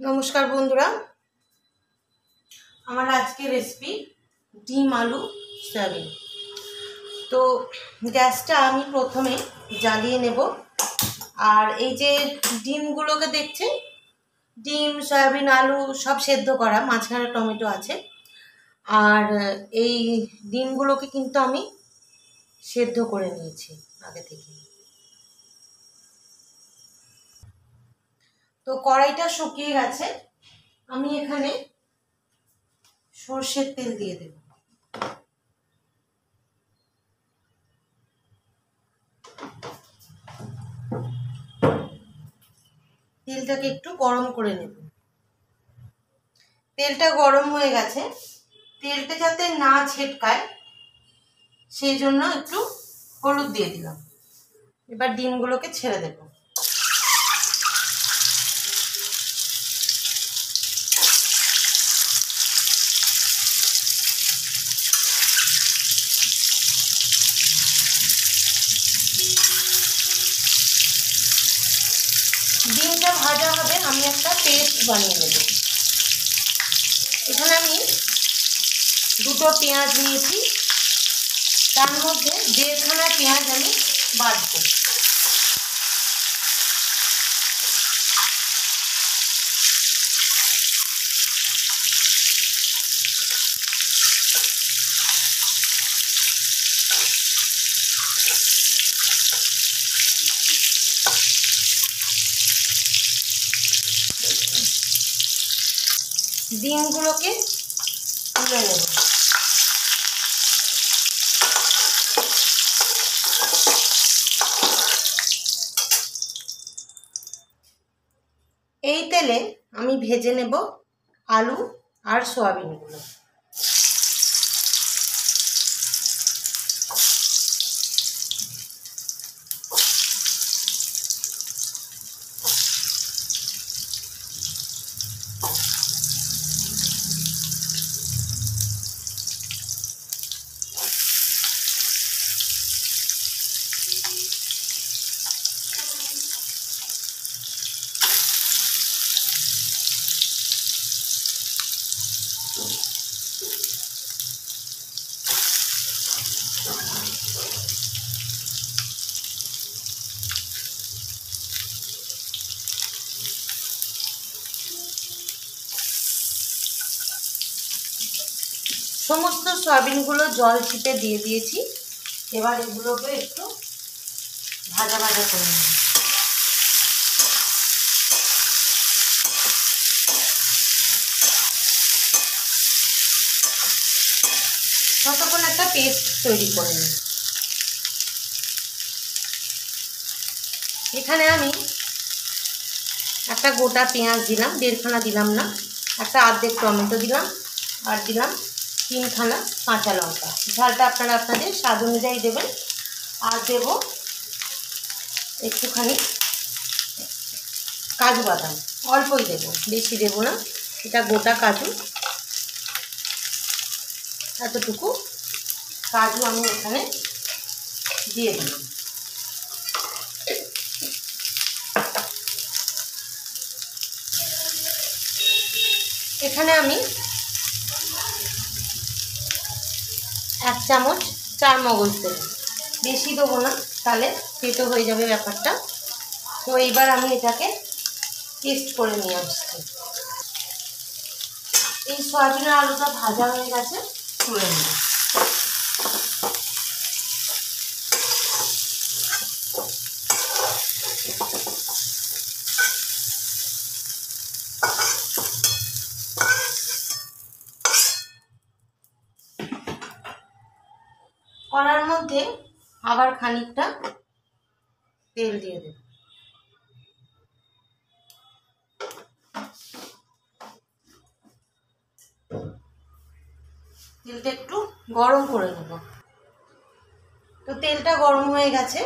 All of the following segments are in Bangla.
নমস্কার বন্ধুরা, আমার আজকে রেসিপি ডিম আলু সয়াবিন। তো গ্যাসটা আমি প্রথমে জ্বালিয়ে নেব। আর এই যে ডিমগুলোকে দেখছেন, ডিম সয়াবিন আলু সব সেদ্ধ করা, মাঝখানে টমেটো আছে। আর এই ডিমগুলোকে কিন্তু আমি সেদ্ধ করে নিয়েছি আগে থেকে। তো কড়াইটা শুকিয়ে গেছে, আমি এখানে সর্ষের তেল দিয়ে দেব। তেলটাকে একটু গরম করে নেব। তেলটা গরম হয়ে গেছে, তেলটা যাতে না ছেটকায় সেই জন্য একটু হলুদ দিয়ে দিলাম। এবার ডিমগুলোকে ছেড়ে দেব। ডিমটা ভাজা হবে, আমি একটা পেস্ট বানিয়ে নেব। এখানে আমি দুটো পেঁয়াজ নিয়েছি, তার মধ্যে 1.5খানা পেঁয়াজ আমি বাটবো। ডিমগুলোকে তুলে নেব। এই তেলে আমি ভেজে নেব আলু আর সয়াবিনগুলো। সমস্ত সয়াবিনগুলো জল ছিপে দিয়ে দিয়েছি। এবার এগুলোকে একটু ভাজা ভাজা করে নেব। ততক্ষণ একটা পেস্ট তৈরি করে নিই। এখানে আমি একটা গোটা পেঁয়াজ দিলাম, 1.5খানা দিলাম না, একটা অর্ধেক টমেটো দিলাম, আর দিলাম 3খানা কাঁচা লঙ্কা। ঝালটা আপনারা আপনাদের স্বাদ অনুযায়ী দেবেন। আর দেব একটুখানি কাজু বাদাম, অল্পই দেব, বেশি দেব না। এটা গোটা কাজু, এতটুকু কাজু আমি এখানে দিয়ে দিলাম। এখানে আমি 1 চামচ চারমগজ দেব, বেশি দেবো না, তাহলে তেতো হয়ে যাবে ব্যাপারটা। তো এইবার আমি এটাকে পেস্ট করে নিয়ে আসছি। এই সয়াবিনের আলুটা ভাজা হয়ে গেছে, তুলে নেব। কড়ার মধ্যে আবার খানিকটা তেল দিয়ে দেব। তেলটা একটু গরম করে নেব। তো তেলটা গরম হয়ে গেছে,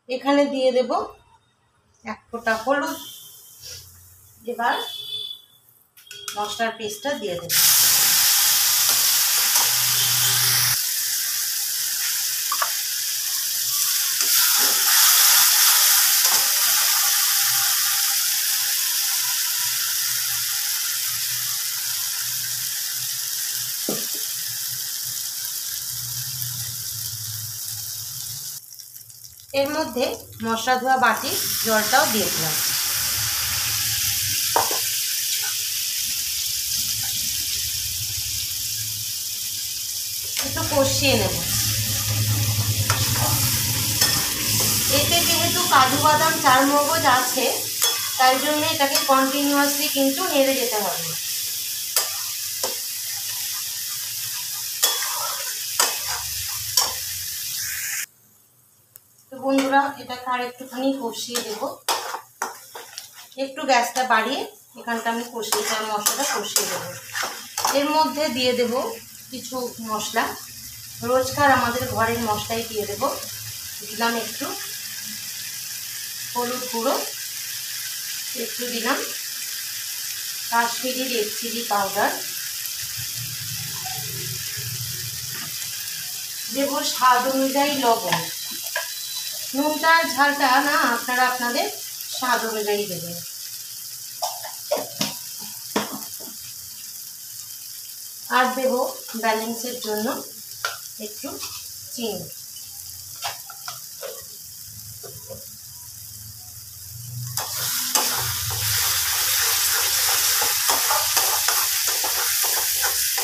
এখানে দিয়ে দেব 1 ফোঁটা হলুদ। এবার মশলার পেস্টটা দিয়ে দেব। এর মধ্যে মশলা ধোয়া বাটির জলটাও দিয়ে দিলাম। একটু কষিয়ে নেব। এতে যেহেতু কাজু বাদাম চারমগজ আছে, তাই জন্য এটাকে কন্টিনিউয়াসলি কিন্তু নেড়ে যেতে হবে। তো বন্ধুরা, এটাকে আর একটুখানি কষিয়ে দেব। একটু গ্যাসটা বাড়িয়ে এখানটা আমি মশলাটা কষিয়ে দেবো। এর মধ্যে দিয়ে দেব কিছু মশলা, রোজকার আমাদের ঘরের মশলাই দিয়ে দেব। দিলাম একটু হলুদ গুঁড়ো, একটু দিলাম কাশ্মীরি রেড চিলি পাউডার, দেব স্বাদ অনুযায়ী লবণ। নুনটা ঝালটা না আপনারা আপনাদের স্বাদ অনুযায়ী দেবেন। আর দেব ব্যালেন্সের জন্য একটু চিনি।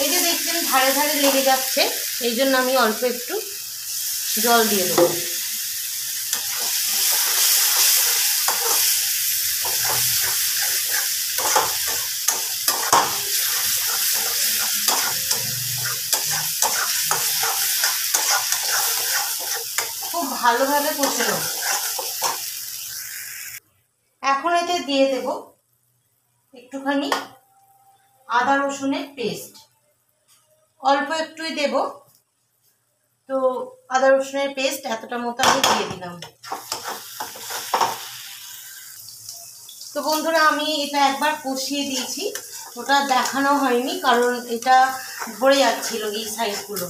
এই যে দেখছেন ধারে ধারে লেগে যাচ্ছে, এই জন্য আমি অল্প একটু জল দিয়ে দেবো। খুব ভালোভাবে কষে নেব। এখন এতে দিয়ে দেব একটুখানি আদা রসুনের পেস্ট, অল্প একটুই দেব। তো আদা রসুনের পেস্ট এতটা মতো আমি দিয়ে দিলাম। তো বন্ধুরা, আমি এটা একবার কষিয়ে দিয়েছি, ওটা দেখানো হয়নি কারণ এটা ভরে যাচ্ছিল এই সাইডগুলো।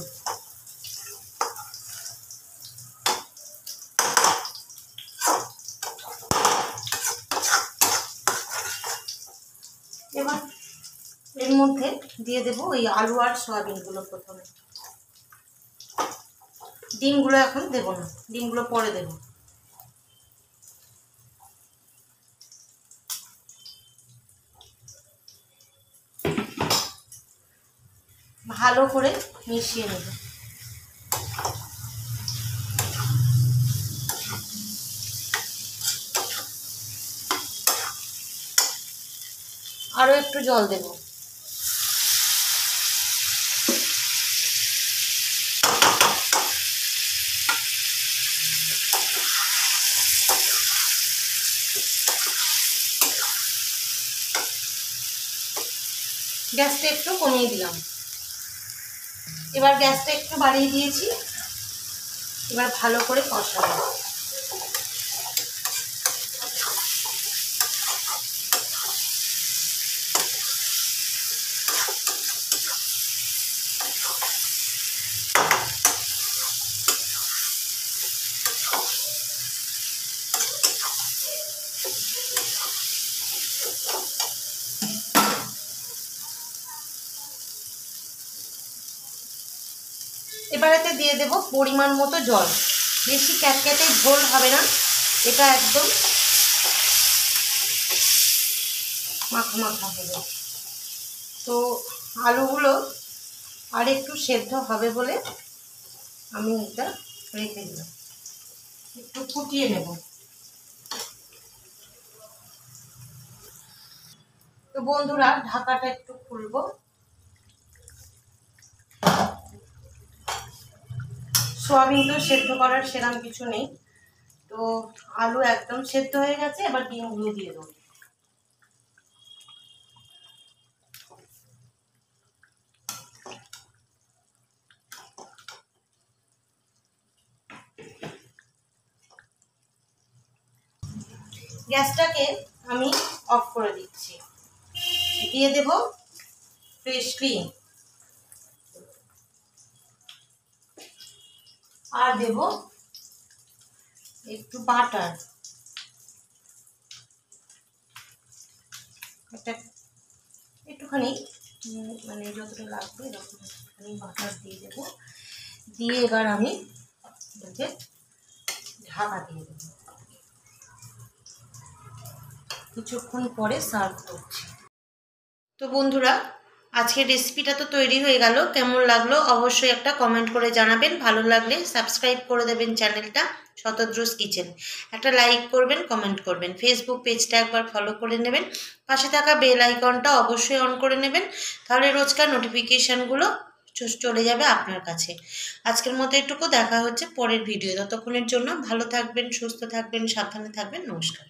এবার এর মধ্যে দিয়ে দেব ওই আলু আর সয়াবিনগুলো। প্রথমে ডিমগুলো এখন দেব না, ডিমগুলো পরে দেব। ভালো করে মিশিয়ে নেব। আরো একটু জল দেব। গ্যাসটা একটু কমিয়ে দিলাম। এবার গ্যাসটা একটু বাড়িয়ে দিয়েছি। এবার ভালো করে কষাবো। এবার এতে দিয়ে দেব পরিমাণ মতো জল। বেশি ক্যাটক্যাটে ঝোল হবে না, এটা একদম মাখা মাখা হবে। তো আলুগুলো আর একটু সেদ্ধ হবে বলে আমি এটা রেখে দিলাম, একটু ফুটিয়ে নেব। তো বন্ধুরা, ঢাকাটা একটু খুলবো। সোয়াবিন তো সেদ্ধ করার সেরকম কিছু নেই, তো আলু একদম সেদ্ধ হয়ে গেছে। এবার ডিমগুলো দিয়ে দেবো। গ্যাসটাকে আমি অফ করে দিচ্ছি। দিয়ে দেব ফ্রেশ ক্রিম, আর দেব একটু বাটার। একটা একটুখানি মানে যতটা লাগবে এরকম একটুখানি বাটার দিয়ে দেব। দিয়ে এবার আমি এটাকে ঢাকা দিয়ে দেবো, কিছুক্ষণ পরে সার্ভ করছি। তো বন্ধুরা, আজকের রেসিপিটা তো তৈরি হয়ে গেল। কেমন লাগলো অবশ্যই একটা কমেন্ট করে জানাবেন। ভালো লাগলে সাবস্ক্রাইব করে দেবেন চ্যানেলটা শতদ্রুস কিচেন, একটা লাইক করবেন, কমেন্ট করবেন। ফেসবুক পেজটা একবার ফলো করে নেবেন, পাশে থাকা বেল আইকনটা অবশ্যই অন করে নেবেন, তাহলে রোজকার নোটিফিকেশানগুলো চলে যাবে আপনার কাছে। আজকের মতো এটুকু, দেখা হচ্ছে পরের ভিডিও। ততক্ষণের জন্য ভালো থাকবেন, সুস্থ থাকবেন, সাবধানে থাকবেন। নমস্কার।